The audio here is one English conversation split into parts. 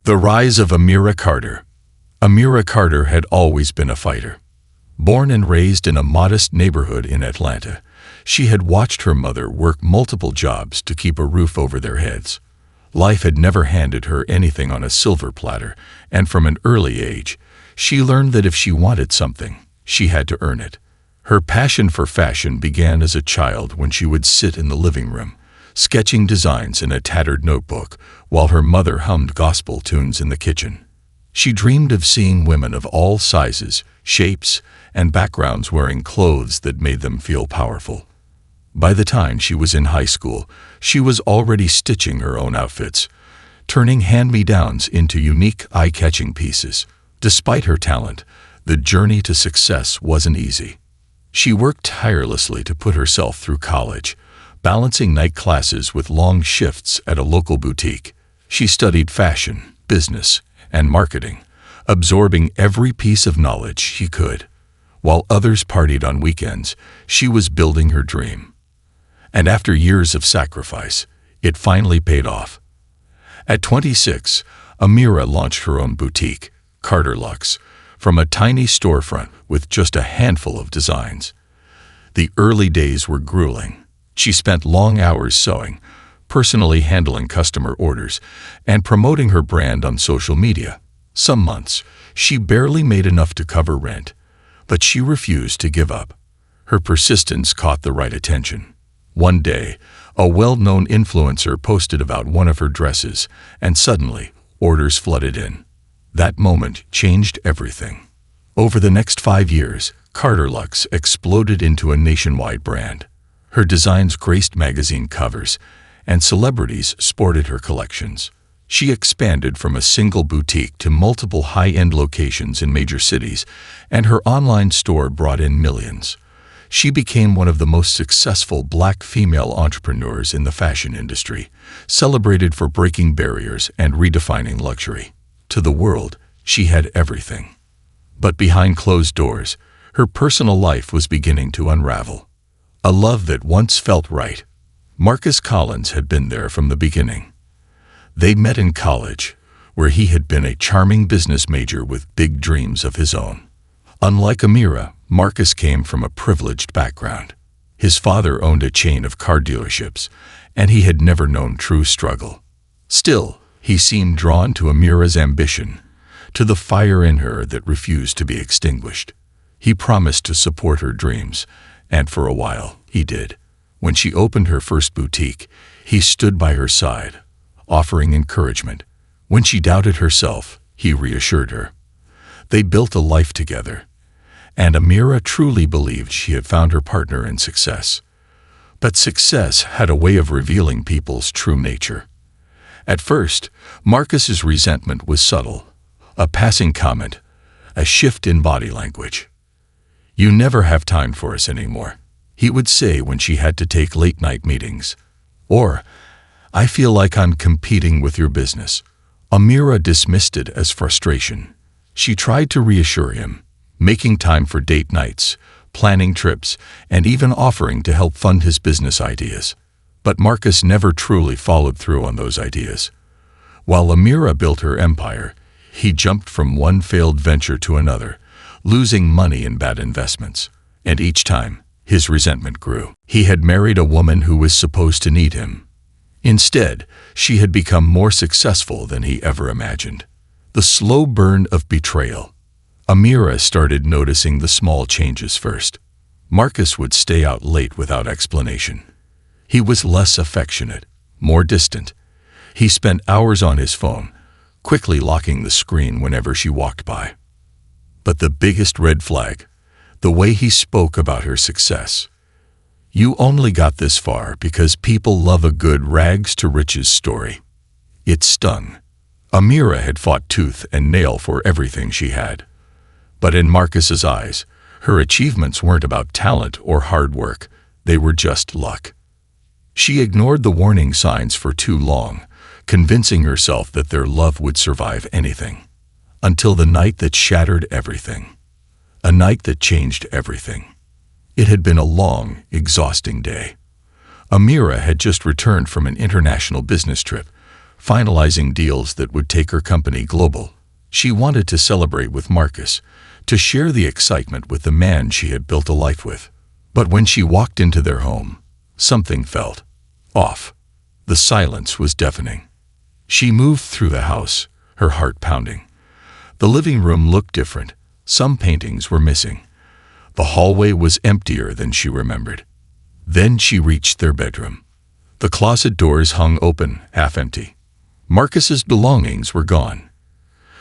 The rise of Amira Carter. Amira Carter had always been a fighter. Born and raised in a modest neighborhood in Atlanta, she had watched her mother work multiple jobs to keep a roof over their heads. Life had never handed her anything on a silver platter, and from an early age, she learned that if she wanted something, she had to earn it. Her passion for fashion began as a child when she would sit in the living room, sketching designs in a tattered notebook while her mother hummed gospel tunes in the kitchen. She dreamed of seeing women of all sizes, shapes, and backgrounds wearing clothes that made them feel powerful. By the time she was in high school, she was already stitching her own outfits, turning hand-me-downs into unique, eye-catching pieces. Despite her talent, the journey to success wasn't easy. She worked tirelessly to put herself through college, balancing night classes with long shifts at a local boutique. She studied fashion, business, and marketing, absorbing every piece of knowledge she could. While others partied on weekends, she was building her dream. And after years of sacrifice, it finally paid off. At 26, Amira launched her own boutique, Carter Luxe, from a tiny storefront with just a handful of designs. The early days were grueling. She spent long hours sewing, personally handling customer orders, and promoting her brand on social media. Some months, she barely made enough to cover rent, but she refused to give up. Her persistence caught the right attention. One day, a well-known influencer posted about one of her dresses, and suddenly, orders flooded in. That moment changed everything. Over the next 5 years, Carter Luxe exploded into a nationwide brand. Her designs graced magazine covers, and celebrities sported her collections. She expanded from a single boutique to multiple high-end locations in major cities, and her online store brought in millions. She became one of the most successful Black female entrepreneurs in the fashion industry, celebrated for breaking barriers and redefining luxury. To the world, she had everything. But behind closed doors, her personal life was beginning to unravel. A love that once felt right. Marcus Collins had been there from the beginning. They met in college, where he had been a charming business major with big dreams of his own. Unlike Amira, Marcus came from a privileged background. His father owned a chain of car dealerships, and he had never known true struggle. Still, he seemed drawn to Amira's ambition, to the fire in her that refused to be extinguished. He promised to support her dreams, and for a while, he did. When she opened her first boutique, he stood by her side, offering encouragement. When she doubted herself, he reassured her. They built a life together, and Amira truly believed she had found her partner in success. But success had a way of revealing people's true nature. At first, Marcus's resentment was subtle, a passing comment, a shift in body language. "You never have time for us anymore," he would say when she had to take late-night meetings. Or, "I feel like I'm competing with your business." Amira dismissed it as frustration. She tried to reassure him, making time for date nights, planning trips, and even offering to help fund his business ideas. But Marcus never truly followed through on those ideas. While Amira built her empire, he jumped from one failed venture to another, losing money in bad investments. And each time, his resentment grew. He had married a woman who was supposed to need him. Instead, she had become more successful than he ever imagined. The slow burn of betrayal. Amira started noticing the small changes first. Marcus would stay out late without explanation. He was less affectionate, more distant. He spent hours on his phone, quickly locking the screen whenever she walked by. But the biggest red flag, the way he spoke about her success. "You only got this far because people love a good rags to riches story." It stung. Amira had fought tooth and nail for everything she had. But in Marcus's eyes, her achievements weren't about talent or hard work, they were just luck. She ignored the warning signs for too long, convincing herself that their love would survive anything. Until the night that shattered everything. A night that changed everything. It had been a long, exhausting day. Amira had just returned from an international business trip, finalizing deals that would take her company global. She wanted to celebrate with Marcus, to share the excitement with the man she had built a life with. But when she walked into their home, something felt off. The silence was deafening. She moved through the house, her heart pounding. The living room looked different. Some paintings were missing. The hallway was emptier than she remembered. Then she reached their bedroom. The closet doors hung open, half empty. Marcus's belongings were gone.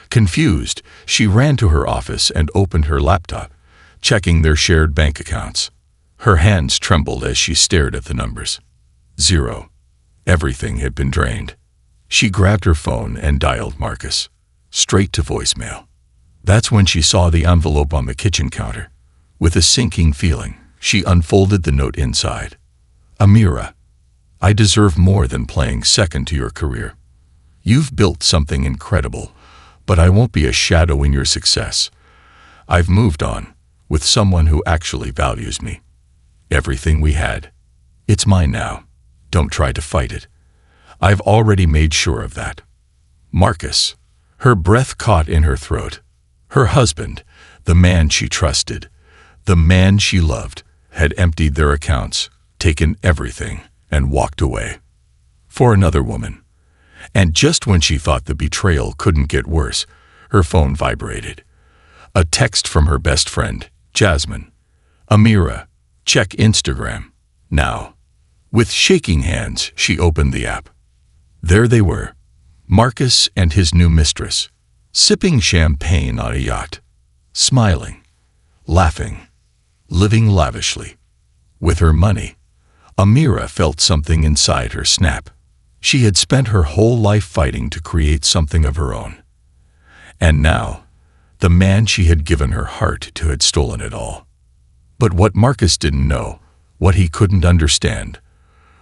Confused, she ran to her office and opened her laptop, checking their shared bank accounts. Her hands trembled as she stared at the numbers. 0. Everything had been drained. She grabbed her phone and dialed Marcus, straight to voicemail. That's when she saw the envelope on the kitchen counter. With a sinking feeling, she unfolded the note inside. Amira, I deserve more than playing second to your career. You've built something incredible, but I won't be a shadow in your success. I've moved on, with someone who actually values me. Everything we had. It's mine now. Don't try to fight it. I've already made sure of that. Marcus. Her breath caught in her throat. Her husband, the man she trusted, the man she loved, had emptied their accounts, taken everything, and walked away. For another woman. And just when she thought the betrayal couldn't get worse, her phone vibrated. A text from her best friend, Jasmine. Amira, check Instagram, now. With shaking hands, she opened the app. There they were, Marcus and his new mistress, sipping champagne on a yacht, smiling, laughing, living lavishly. With her money, Amira felt something inside her snap. She had spent her whole life fighting to create something of her own. And now, the man she had given her heart to had stolen it all. But what Marcus didn't know, what he couldn't understand,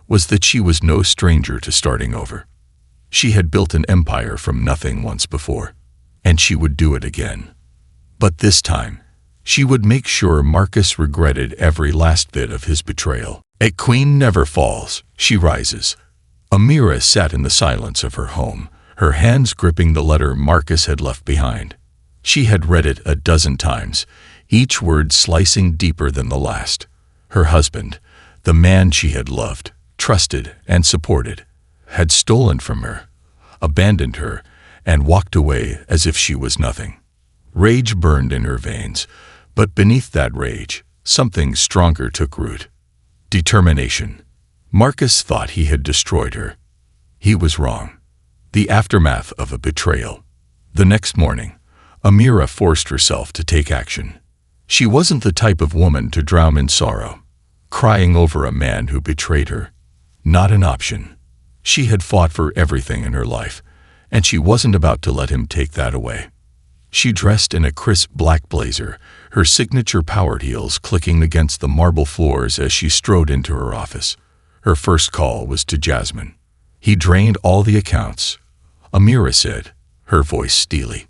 was that she was no stranger to starting over. She had built an empire from nothing once before, and she would do it again. But this time, she would make sure Marcus regretted every last bit of his betrayal. A queen never falls, she rises. Amira sat in the silence of her home, her hands gripping the letter Marcus had left behind. She had read it a dozen times, each word slicing deeper than the last. Her husband, the man she had loved, trusted, and supported, had stolen from her, abandoned her, and walked away as if she was nothing. Rage burned in her veins, but beneath that rage, something stronger took root. Determination. Marcus thought he had destroyed her. He was wrong. The aftermath of a betrayal. The next morning, Amira forced herself to take action. She wasn't the type of woman to drown in sorrow, crying over a man who betrayed her. Not an option. She had fought for everything in her life, and she wasn't about to let him take that away. She dressed in a crisp black blazer, her signature powered heels clicking against the marble floors as she strode into her office. Her first call was to Jasmine. He drained all the accounts, Amira said, her voice steely.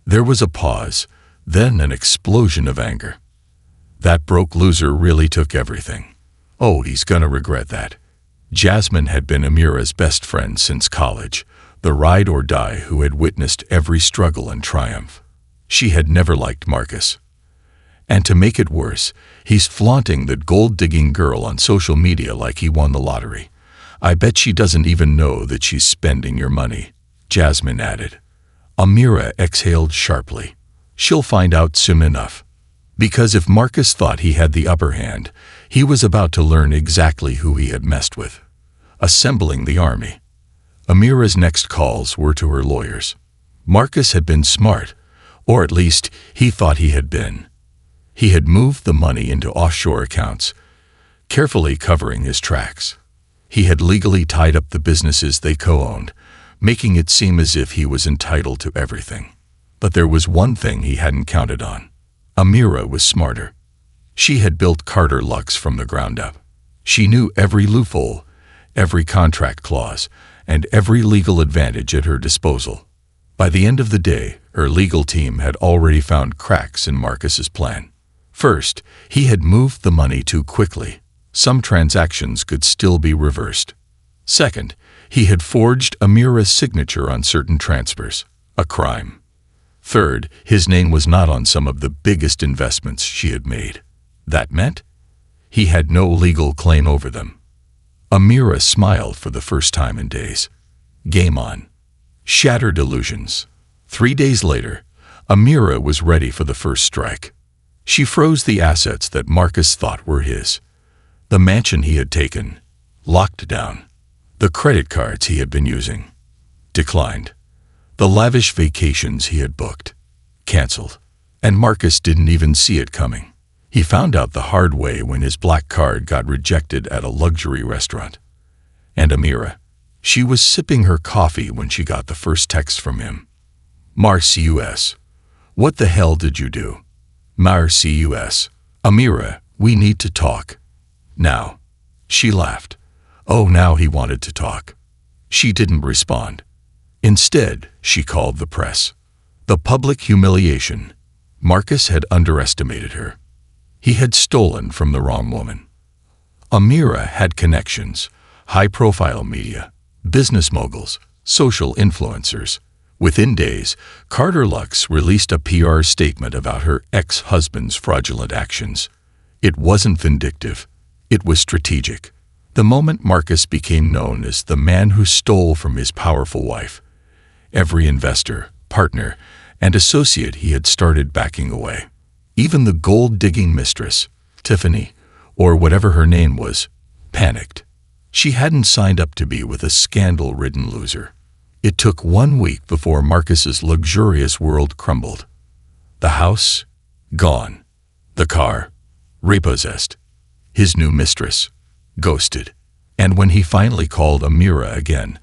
There was a pause, then an explosion of anger. That broke loser really took everything. Oh, he's gonna regret that. Jasmine had been Amira's best friend since college, the ride or die who had witnessed every struggle and triumph. She had never liked Marcus. And to make it worse, he's flaunting that gold-digging girl on social media like he won the lottery. I bet she doesn't even know that she's spending your money, Jasmine added. Amira exhaled sharply. She'll find out soon enough. Because if Marcus thought he had the upper hand, he was about to learn exactly who he had messed with. Assembling the army. Amira's next calls were to her lawyers. Marcus had been smart, or at least he thought he had been. He had moved the money into offshore accounts, carefully covering his tracks. He had legally tied up the businesses they co-owned, making it seem as if he was entitled to everything. But there was one thing he hadn't counted on. Amira was smarter. She had built Carter Lux from the ground up. She knew every loophole, every contract clause, and every legal advantage at her disposal. By the end of the day, her legal team had already found cracks in Marcus's plan. First, he had moved the money too quickly. Some transactions could still be reversed. Second, He had forged Amira's signature on certain transfers, a crime. Third, his name was not on some of the biggest investments she had made. That meant he had no legal claim over them. Amira smiled for the first time in days. Game on. Shattered illusions. 3 days later, Amira was ready for the first strike. She froze the assets that Marcus thought were his. The mansion he had taken, locked down. The credit cards he had been using, declined. The lavish vacations he had booked, canceled. And Marcus didn't even see it coming. He found out the hard way when his black card got rejected at a luxury restaurant. And Amira, she was sipping her coffee when she got the first text from him. Marcus, what the hell did you do? Marcus, Amira, we need to talk. Now. She laughed. Oh, now he wanted to talk. She didn't respond. Instead, she called the press. The public humiliation. Marcus had underestimated her. He had stolen from the wrong woman. Amira had connections, high-profile media, business moguls, social influencers. Within days, Carter Lux released a PR statement about her ex-husband's fraudulent actions. It wasn't vindictive. It was strategic. The moment Marcus became known as the man who stole from his powerful wife, every investor, partner, and associate he had started backing away. Even the gold-digging mistress, Tiffany, or whatever her name was, panicked. She hadn't signed up to be with a scandal-ridden loser. It took 1 week before Marcus's luxurious world crumbled. The house? Gone. The car? Repossessed. His new mistress? Ghosted. And when he finally called Amira again,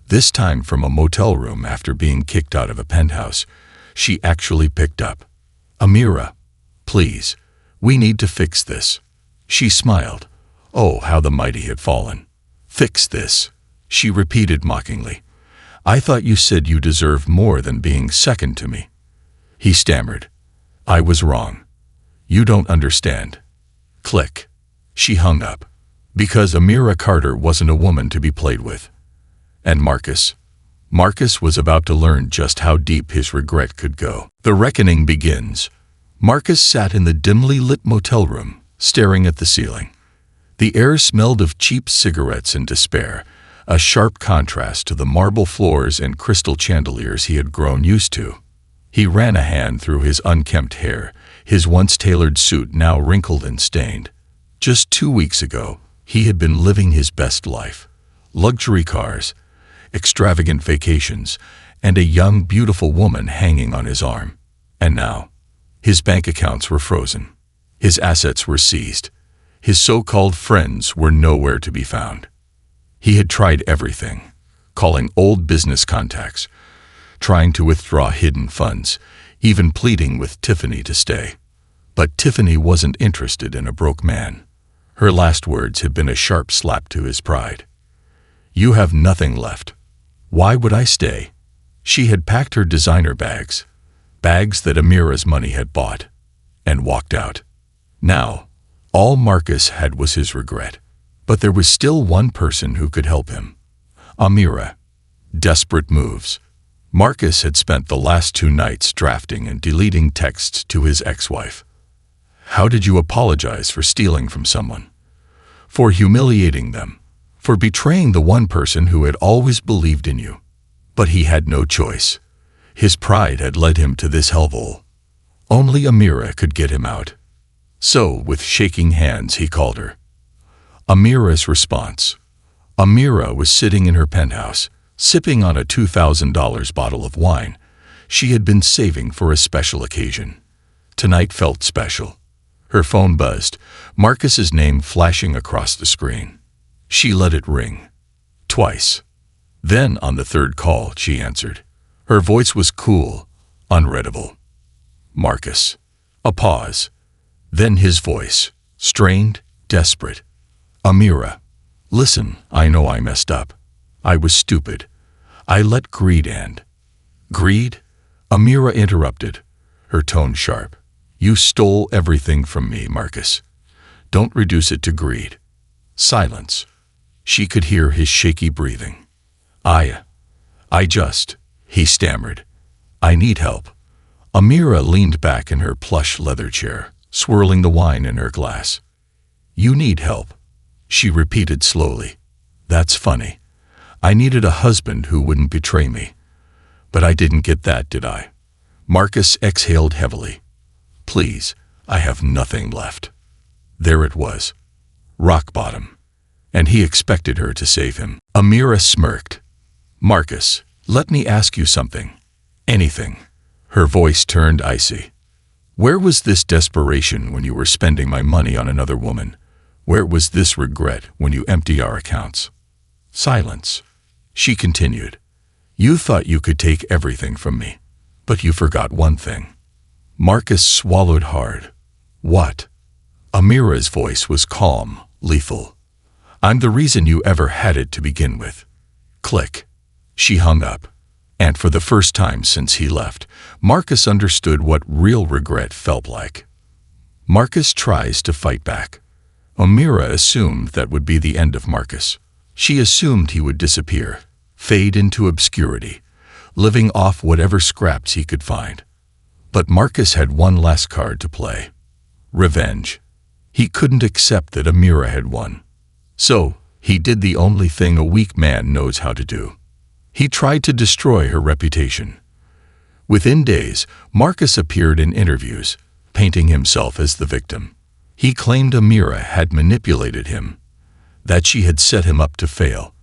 this time from a motel room after being kicked out of a penthouse, she actually picked up. Amira, please, we need to fix this. She smiled. Oh, how the mighty had fallen. Fix this, she repeated mockingly. I thought you said you deserved more than being second to me. He stammered. I was wrong. You don't understand. Click. She hung up. Because Amira Carter wasn't a woman to be played with. And Marcus was about to learn just how deep his regret could go. The reckoning begins. Marcus sat in the dimly lit motel room, staring at the ceiling. The air smelled of cheap cigarettes and despair, a sharp contrast to the marble floors and crystal chandeliers he had grown used to. He ran a hand through his unkempt hair, his once tailored suit now wrinkled and stained. Just 2 weeks ago, he had been living his best life. Luxury cars, extravagant vacations, and a young, beautiful woman hanging on his arm. And now, his bank accounts were frozen. His assets were seized. His so-called friends were nowhere to be found. He had tried everything, calling old business contacts, trying to withdraw hidden funds, even pleading with Tiffany to stay. But Tiffany wasn't interested in a broke man. Her last words had been a sharp slap to his pride. You have nothing left. Why would I stay? She had packed her designer bags that Amira's money had bought, and walked out. Now, all Marcus had was his regret. But there was still one person who could help him. Amira. Desperate moves. Marcus had spent the last 2 nights drafting and deleting texts to his ex-wife. How did you apologize for stealing from someone? For humiliating them? For betraying the one person who had always believed in you? But he had no choice. His pride had led him to this hellhole. Only Amira could get him out. So, with shaking hands, he called her. Amira's response. Amira was sitting in her penthouse, sipping on a $2,000 bottle of wine she had been saving for a special occasion. Tonight felt special. Her phone buzzed, Marcus's name flashing across the screen. She let it ring. Twice. Then, on the 3rd call, she answered. Her voice was cool, unreadable. Marcus. A pause. Then his voice, strained, desperate. Amira. Listen, I know I messed up. I was stupid. I let greed end. Greed? Amira interrupted, her tone sharp. You stole everything from me, Marcus. Don't reduce it to greed. Silence. She could hear his shaky breathing. I, he stammered. I need help. Amira leaned back in her plush leather chair, swirling the wine in her glass. You need help, she repeated slowly. That's funny. I needed a husband who wouldn't betray me. But I didn't get that, did I? Marcus exhaled heavily. Please, I have nothing left. There it was. Rock bottom. And he expected her to save him. Amira smirked. Marcus, let me ask you something. Anything. Her voice turned icy. Where was this desperation when you were spending my money on another woman? Where was this regret when you emptied our accounts? Silence. She continued. You thought you could take everything from me, but you forgot one thing. Marcus swallowed hard. What? Amira's voice was calm, lethal. I'm the reason you ever had it to begin with. Click. She hung up. And for the first time since he left, Marcus understood what real regret felt like. Marcus tries to fight back. Amira assumed that would be the end of Marcus. She assumed he would disappear, fade into obscurity, living off whatever scraps he could find. But Marcus had one last card to play. Revenge. He couldn't accept that Amira had won. So, he did the only thing a weak man knows how to do. He tried to destroy her reputation. Within days, Marcus appeared in interviews, painting himself as the victim. He claimed Amira had manipulated him, that she had set him up to fail,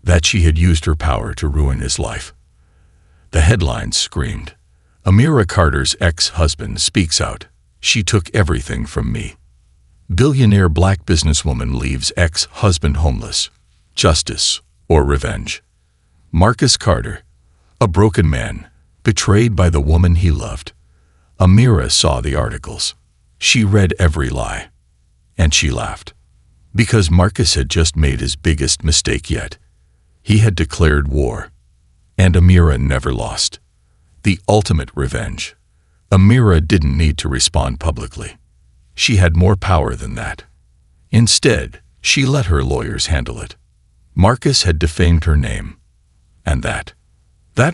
that she had used her power to ruin his life. The headlines screamed, Amira Carter's ex-husband speaks out. She took everything from me. Billionaire black businesswoman leaves ex-husband homeless. Justice or revenge? Marcus Carter, a broken man, betrayed by the woman he loved. Amira saw the articles. She read every lie. And she laughed. Because Marcus had just made his biggest mistake yet. He had declared war. And Amira never lost. The ultimate revenge. Amira didn't need to respond publicly. She had more power than that. Instead, she let her lawyers handle it. Marcus had defamed her name. And that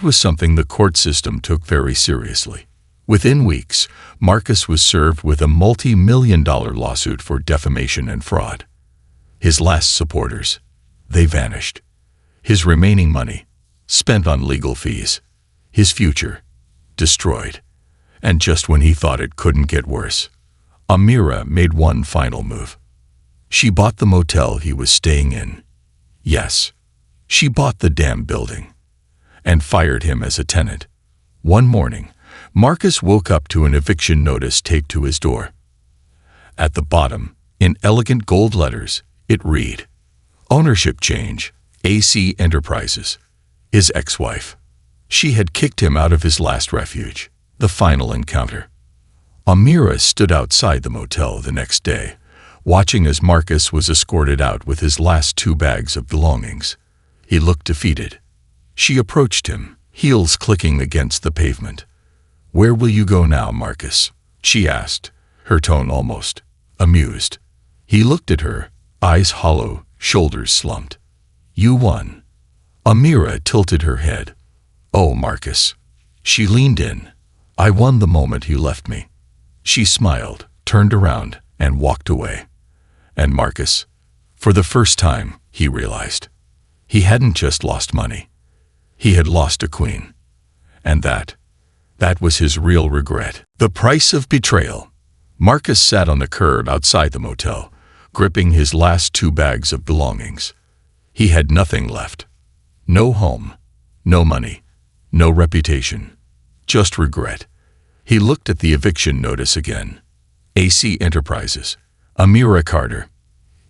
was something the court system took very seriously. Within weeks, Marcus was served with a multi-million-dollar lawsuit for defamation and fraud. His last supporters, they vanished. His remaining money, spent on legal fees. His future, destroyed. And just when he thought it couldn't get worse, Amira made one final move. She bought the motel he was staying in. Yes, she bought the damn building. And fired him as a tenant. One morning, Marcus woke up to an eviction notice taped to his door. At the bottom, in elegant gold letters, it read, Ownership change, AC Enterprises. His ex-wife. She had kicked him out of his last refuge, the final encounter. Amira stood outside the motel the next day, watching as Marcus was escorted out with his last 2 bags of belongings. He looked defeated. She approached him, heels clicking against the pavement. Where will you go now, Marcus? She asked, her tone almost amused. He looked at her, eyes hollow, shoulders slumped. You won. Amira tilted her head. Oh, Marcus. She leaned in. I won the moment you left me. She smiled, turned around, and walked away. And Marcus, for the first time, he realized. He hadn't just lost money. He had lost a queen. And that was his real regret. The price of betrayal. Marcus sat on the curb outside the motel, gripping his last 2 bags of belongings. He had nothing left. No home, no money, no reputation, just regret. He looked at the eviction notice again. AC Enterprises, Amira Carter.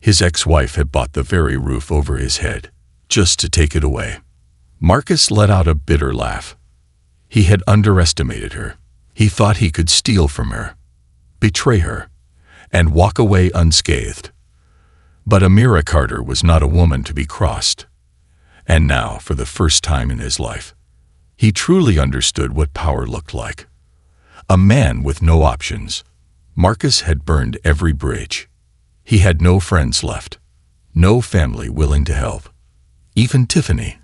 His ex-wife had bought the very roof over his head, just to take it away. Marcus let out a bitter laugh. He had underestimated her. He thought he could steal from her, betray her, and walk away unscathed. But Amira Carter was not a woman to be crossed. And now, for the first time in his life, he truly understood what power looked like. A man with no options. Marcus had burned every bridge. He had no friends left, no family willing to help. Even Tiffany,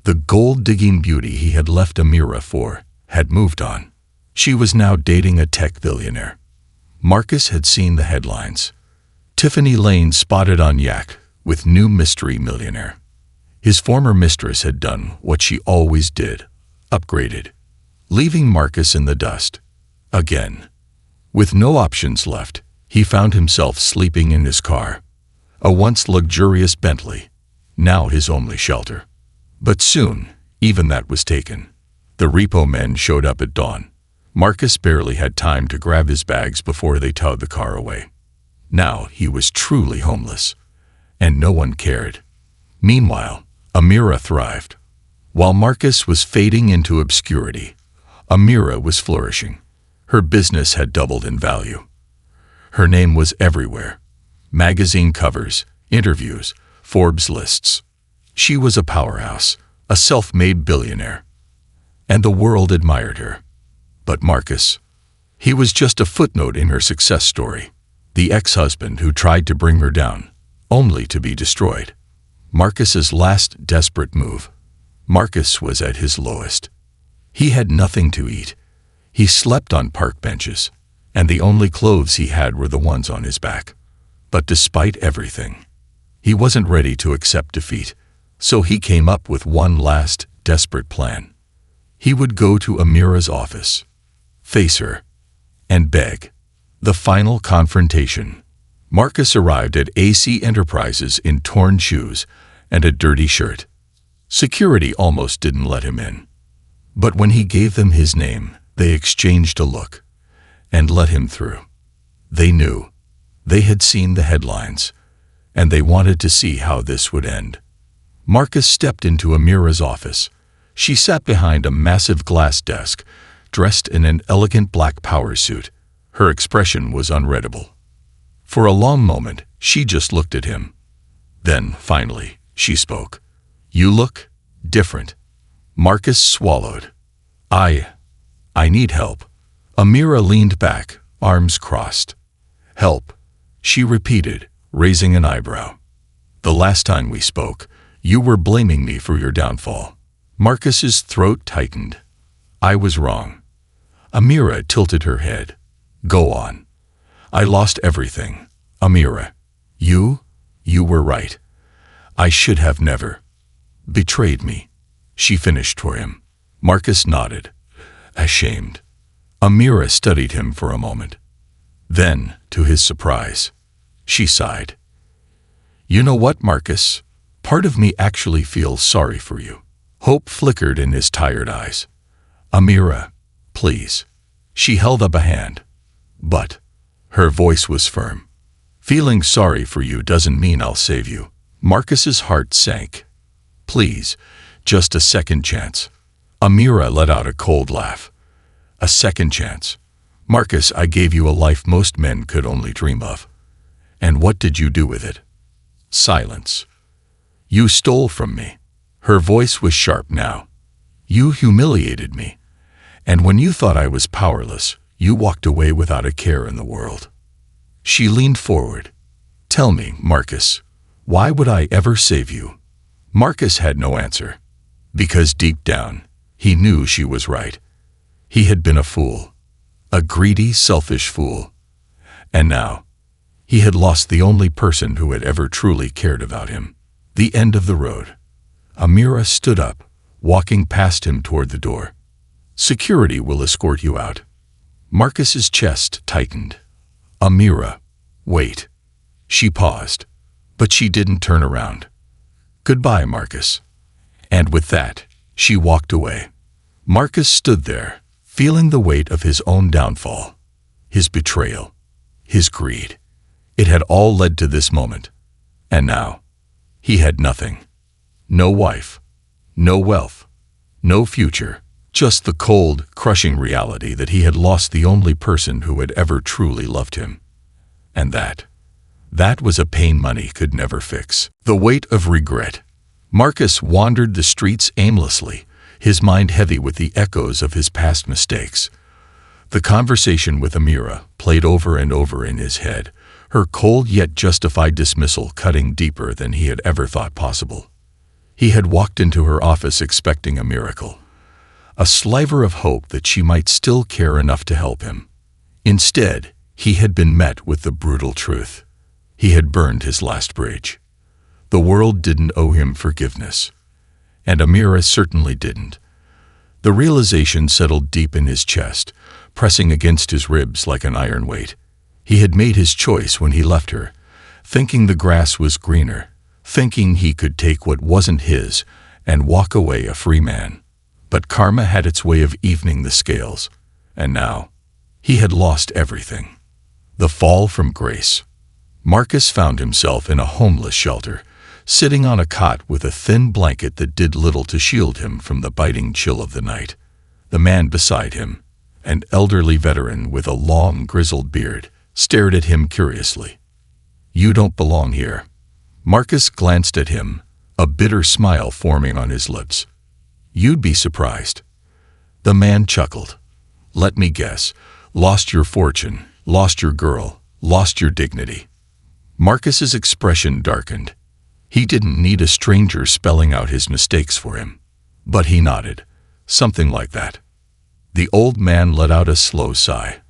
The gold-digging beauty he had left Amira for had moved on. She was now dating a tech billionaire. Marcus had seen the headlines. Tiffany Lane spotted on Yak with new mystery millionaire. His former mistress had done what she always did, upgraded, leaving Marcus in the dust. Again. With no options left, he found himself sleeping in his car. A once luxurious Bentley, now his only shelter. But soon, even that was taken. The repo men showed up at dawn. Marcus barely had time to grab his bags before they towed the car away. Now he was truly homeless, and no one cared. Meanwhile, Amira thrived. While Marcus was fading into obscurity, Amira was flourishing. Her business had doubled in value. Her name was everywhere. Magazine covers, interviews, Forbes lists. She was a powerhouse, a self-made billionaire. And the world admired her. But Marcus, he was just a footnote in her success story. The ex-husband who tried to bring her down, only to be destroyed. Marcus's last desperate move. Marcus was at his lowest. He had nothing to eat. He slept on park benches, and the only clothes he had were the ones on his back. But despite everything, he wasn't ready to accept defeat, so he came up with one last, desperate plan. He would go to Amira's office, face her, and beg. The final confrontation. Marcus arrived at AC Enterprises in torn shoes and a dirty shirt. Security almost didn't let him in. But when he gave them his name, they exchanged a look and let him through. They knew. They had seen the headlines, and they wanted to see how this would end. Marcus stepped into Amira's office. She sat behind a massive glass desk, dressed in an elegant black power suit. Her expression was unreadable. For a long moment, she just looked at him. Then, finally, she spoke. "You look different." Marcus swallowed. I need help." Amira leaned back, arms crossed. "Help," she repeated, raising an eyebrow. "The last time we spoke, you were blaming me for your downfall." Marcus's throat tightened. "I was wrong." Amira tilted her head. "Go on." "I lost everything. Amira. You were right. I should have never betrayed me," she finished for him. Marcus nodded, ashamed. Amira studied him for a moment. Then, to his surprise, she sighed. "You know what, Marcus? Part of me actually feels sorry for you." Hope flickered in his tired eyes. "Amira, please." She held up a hand. "But," her voice was firm, "feeling sorry for you doesn't mean I'll save you." Marcus's heart sank. "Please, just a second chance." Amira let out a cold laugh. "A second chance? Marcus, I gave you a life most men could only dream of. And what did you do with it?" Silence. "You stole from me." Her voice was sharp now. "You humiliated me. And when you thought I was powerless, you walked away without a care in the world." She leaned forward. "Tell me, Marcus, why would I ever save you?" Marcus had no answer. Because deep down, he knew she was right. He had been a fool. A greedy, selfish fool. And now, he had lost the only person who had ever truly cared about him. The end of the road. Amira stood up, walking past him toward the door. "Security will escort you out." Marcus's chest tightened. "Amira, wait." She paused, but she didn't turn around. "Goodbye, Marcus." And with that, she walked away. Marcus stood there, feeling the weight of his own downfall, his betrayal, his greed. It had all led to this moment. And now, he had nothing. No wife, no wealth, no future, just the cold, crushing reality that he had lost the only person who had ever truly loved him. And that was a pain money could never fix. The weight of regret. Marcus wandered the streets aimlessly, his mind heavy with the echoes of his past mistakes. The conversation with Amira played over and over in his head, her cold yet justified dismissal cutting deeper than he had ever thought possible. He had walked into her office expecting a miracle, a sliver of hope that she might still care enough to help him. Instead, he had been met with the brutal truth. He had burned his last bridge. The world didn't owe him forgiveness, and Amira certainly didn't. The realization settled deep in his chest, pressing against his ribs like an iron weight. He had made his choice when he left her, thinking the grass was greener, thinking he could take what wasn't his and walk away a free man. But karma had its way of evening the scales, and now he had lost everything. The fall from grace. Marcus found himself in a homeless shelter, sitting on a cot with a thin blanket that did little to shield him from the biting chill of the night. The man beside him, an elderly veteran with a long, grizzled beard, stared at him curiously. "You don't belong here." Marcus glanced at him, a bitter smile forming on his lips. "You'd be surprised." The man chuckled. "Let me guess. Lost your fortune, lost your girl, lost your dignity." Marcus's expression darkened. He didn't need a stranger spelling out his mistakes for him. But he nodded. "Something like that." The old man let out a slow sigh.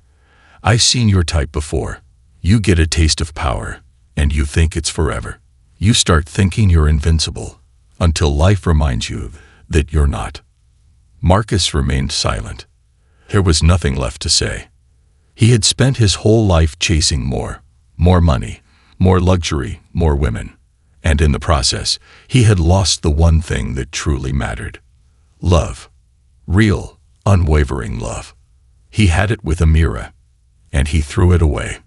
"I've seen your type before. You get a taste of power, and you think it's forever. You start thinking you're invincible, until life reminds you that you're not." Marcus remained silent. There was nothing left to say. He had spent his whole life chasing more money, more luxury, more women. And in the process, he had lost the one thing that truly mattered. Love. Real, unwavering love. He had it with Amira, and he threw it away.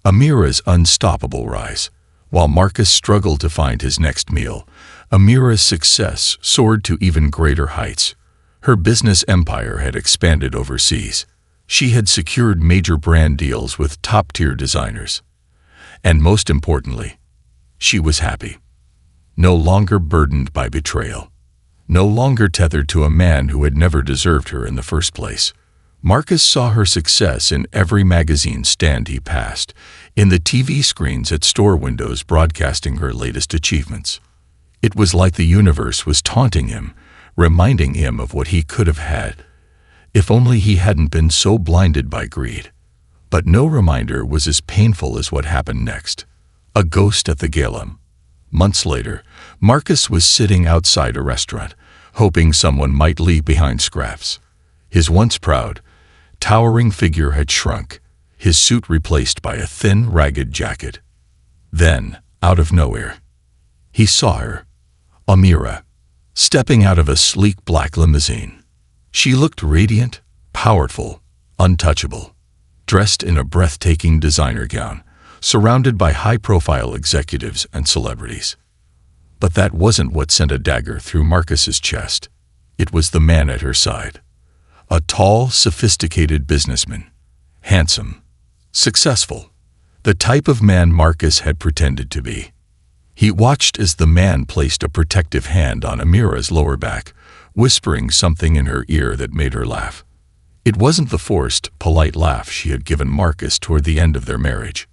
Amira's unstoppable rise. While Marcus struggled to find his next meal, Amira's success soared to even greater heights. Her business empire had expanded overseas. She had secured major brand deals with top-tier designers. And most importantly, she was happy. No longer burdened by betrayal. No longer tethered to a man who had never deserved her in the first place. Marcus saw her success in every magazine stand he passed, in the TV screens at store windows broadcasting her latest achievements. It was like the universe was taunting him, reminding him of what he could have had, if only he hadn't been so blinded by greed. But no reminder was as painful as what happened next. A ghost at the gala. Months later, Marcus was sitting outside a restaurant, hoping someone might leave behind scraps. His once proud, towering figure had shrunk, his suit replaced by a thin, ragged jacket. Then, out of nowhere, he saw her, Amira, stepping out of a sleek black limousine. She looked radiant, powerful, untouchable, dressed in a breathtaking designer gown, surrounded by high-profile executives and celebrities. But that wasn't what sent a dagger through Marcus's chest. It was the man at her side. A tall, sophisticated businessman. Handsome. Successful. The type of man Marcus had pretended to be. He watched as the man placed a protective hand on Amira's lower back, whispering something in her ear that made her laugh. It wasn't the forced, polite laugh she had given Marcus toward the end of their marriage.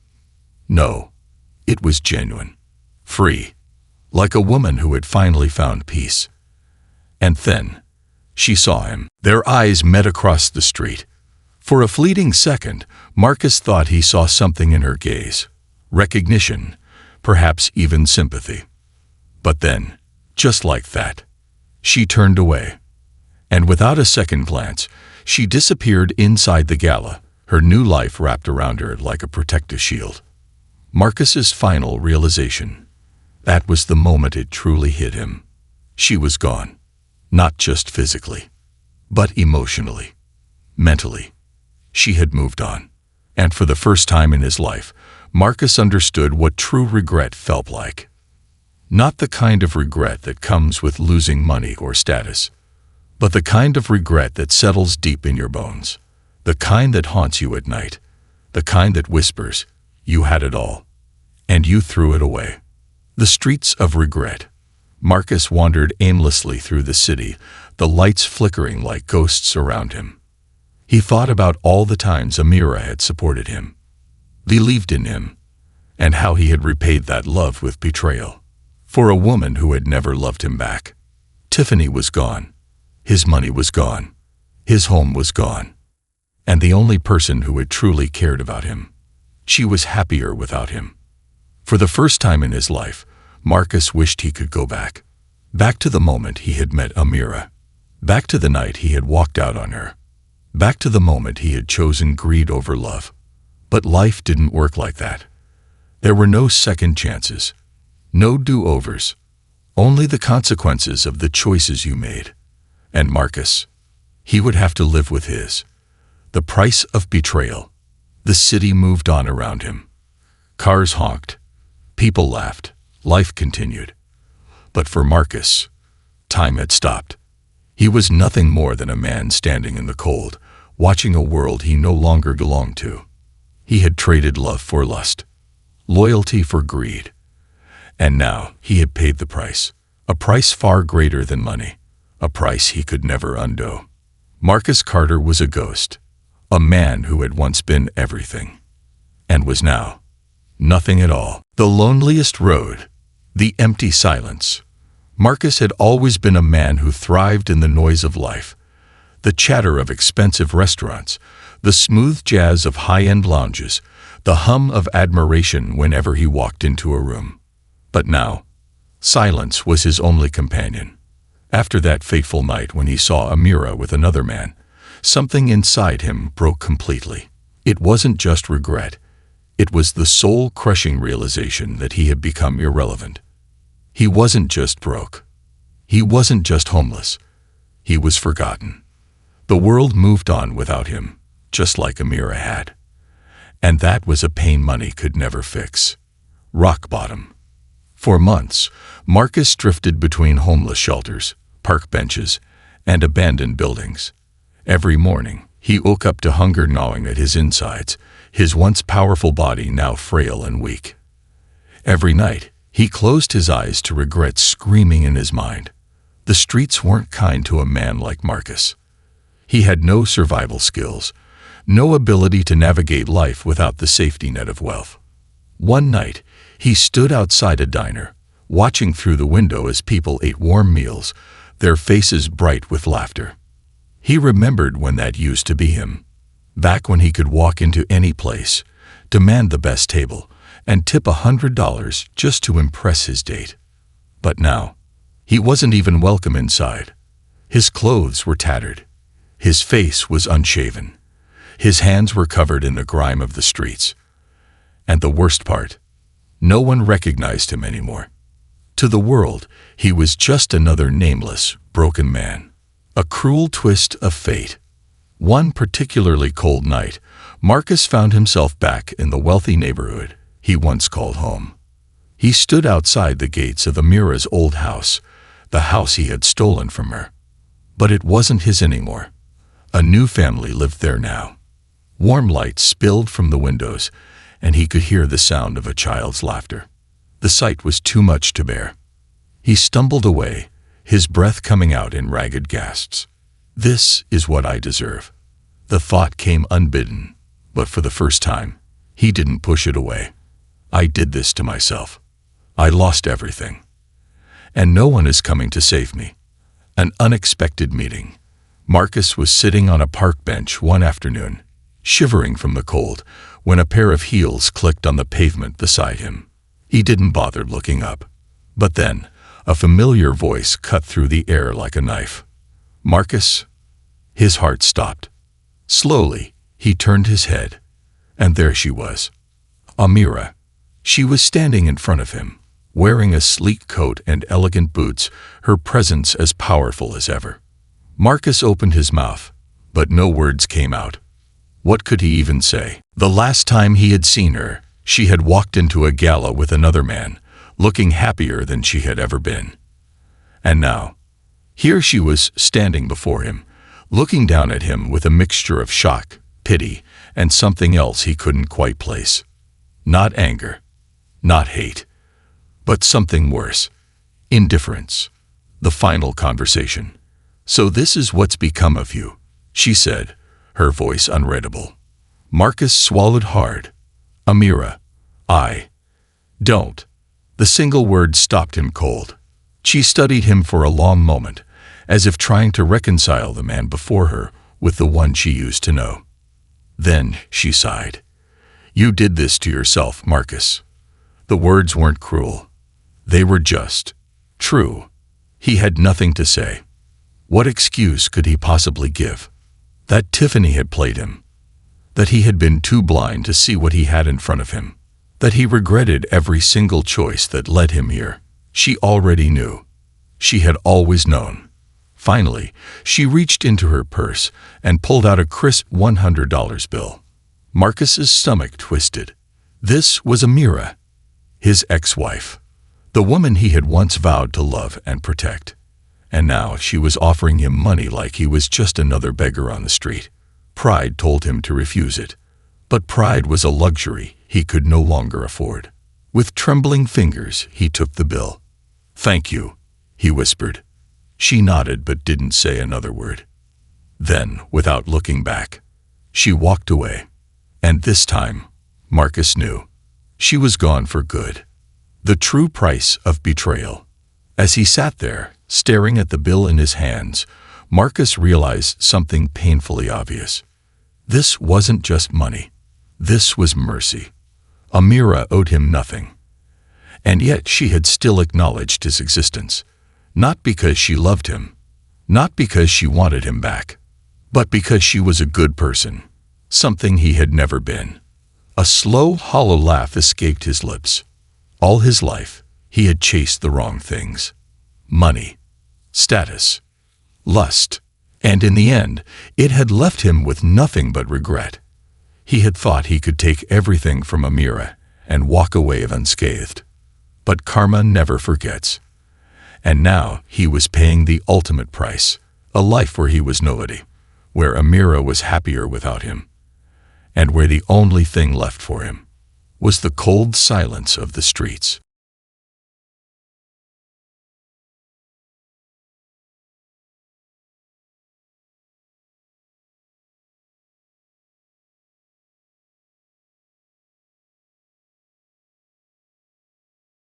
No, it was genuine. Free. Like a woman who had finally found peace. And then, she saw him. Their eyes met across the street. For a fleeting second, Marcus thought he saw something in her gaze. Recognition, perhaps even sympathy. But then, just like that, she turned away. And without a second glance, she disappeared inside the gala, her new life wrapped around her like a protective shield. Marcus's final realization. That was the moment it truly hit him. She was gone. Not just physically, but emotionally, mentally. She had moved on. And for the first time in his life, Marcus understood what true regret felt like. Not the kind of regret that comes with losing money or status, but the kind of regret that settles deep in your bones, the kind that haunts you at night, the kind that whispers, "You had it all, and you threw it away." The streets of regret. Marcus wandered aimlessly through the city, the lights flickering like ghosts around him. He thought about all the times Amira had supported him, believed in him, and how he had repaid that love with betrayal. for a woman who had never loved him back. Tiffany was gone. His money was gone. His home was gone. And the only person who had truly cared about him. She was happier without him. For the first time in his life, Marcus wished he could go back. Back to the moment he had met Amira. Back to the night he had walked out on her. Back to the moment he had chosen greed over love. But life didn't work like that. There were no second chances. No do-overs. Only the consequences of the choices you made. And Marcus, he would have to live with his. The price of betrayal. The city moved on around him. Cars honked. People laughed. Life continued. But for Marcus, time had stopped. He was nothing more than a man standing in the cold, watching a world he no longer belonged to. He had traded love for lust, loyalty for greed. And now he had paid the price, a price far greater than money, a price he could never undo. Marcus Carter was a ghost, a man who had once been everything, and was now nothing at all. The loneliest road, the empty silence. Marcus had always been a man who thrived in the noise of life, the chatter of expensive restaurants, the smooth jazz of high-end lounges, the hum of admiration whenever he walked into a room. But now, silence was his only companion. After that fateful night when he saw Amira with another man, something inside him broke completely. It wasn't just regret. It was the soul-crushing realization that he had become irrelevant. He wasn't just broke. He wasn't just homeless. He was forgotten. The world moved on without him, just like Amira had. And that was a pain money could never fix. Rock bottom. For months, Marcus drifted between homeless shelters, park benches, and abandoned buildings. Every morning, he woke up to hunger gnawing at his insides, his once powerful body now frail and weak. Every night, he closed his eyes to regret screaming in his mind. The streets weren't kind to a man like Marcus. He had no survival skills, no ability to navigate life without the safety net of wealth. One night, he stood outside a diner, watching through the window as people ate warm meals, their faces bright with laughter. He remembered when that used to be him, back when he could walk into any place, demand the best table, and tip $100 just to impress his date. But now, he wasn't even welcome inside. His clothes were tattered. His face was unshaven. His hands were covered in the grime of the streets. And the worst part, no one recognized him anymore. To the world, he was just another nameless, broken man. A cruel twist of fate. One particularly cold night, Marcus found himself back in the wealthy neighborhood he once called home. He stood outside the gates of Amira's old house, the house he had stolen from her. But it wasn't his anymore. A new family lived there now. Warm light spilled from the windows, and he could hear the sound of a child's laughter. The sight was too much to bear. He stumbled away, his breath coming out in ragged gasps. This is what I deserve. The thought came unbidden, but for the first time, he didn't push it away. I did this to myself. I lost everything. And no one is coming to save me. An unexpected meeting. Marcus was sitting on a park bench one afternoon, shivering from the cold, when a pair of heels clicked on the pavement beside him. He didn't bother looking up. But then, a familiar voice cut through the air like a knife. Marcus? His heart stopped. Slowly, he turned his head, and there she was. Amira. She was standing in front of him, wearing a sleek coat and elegant boots, her presence as powerful as ever. Marcus opened his mouth, but no words came out. What could he even say? The last time he had seen her, she had walked into a gala with another man, looking happier than she had ever been. And now, here she was standing before him, looking down at him with a mixture of shock, pity, and something else he couldn't quite place. Not anger, not hate, but something worse. Indifference. The final conversation. So this is what's become of you, she said, her voice unreadable. Marcus swallowed hard. Amira, I don't The single word stopped him cold. She studied him for a long moment, as if trying to reconcile the man before her with the one she used to know. Then she sighed. "You did this to yourself, Marcus." The words weren't cruel. They were just true. He had nothing to say. What excuse could he possibly give? That Tiffany had played him. That he had been too blind to see what he had in front of him. That he regretted every single choice that led him here. She already knew. She had always known. Finally, she reached into her purse and pulled out a crisp $100 bill. Marcus's stomach twisted. This was Amira, his ex-wife, the woman he had once vowed to love and protect. And now she was offering him money like he was just another beggar on the street. Pride told him to refuse it. But pride was a luxury he could no longer afford. With trembling fingers, he took the bill. "Thank you," he whispered. She nodded but didn't say another word. Then, without looking back, she walked away. And this time, Marcus knew. She was gone for good. The true price of betrayal. As he sat there, staring at the bill in his hands, Marcus realized something painfully obvious. This wasn't just money. This was mercy. Amira owed him nothing. And yet she had still acknowledged his existence. Not because she loved him. Not because she wanted him back. But because she was a good person. Something he had never been. A slow, hollow laugh escaped his lips. All his life, he had chased the wrong things. Money, status, lust, and in the end, it had left him with nothing but regret. He had thought he could take everything from Amira and walk away unscathed. But karma never forgets. And now he was paying the ultimate price, a life where he was nobody, where Amira was happier without him, and where the only thing left for him was the cold silence of the streets.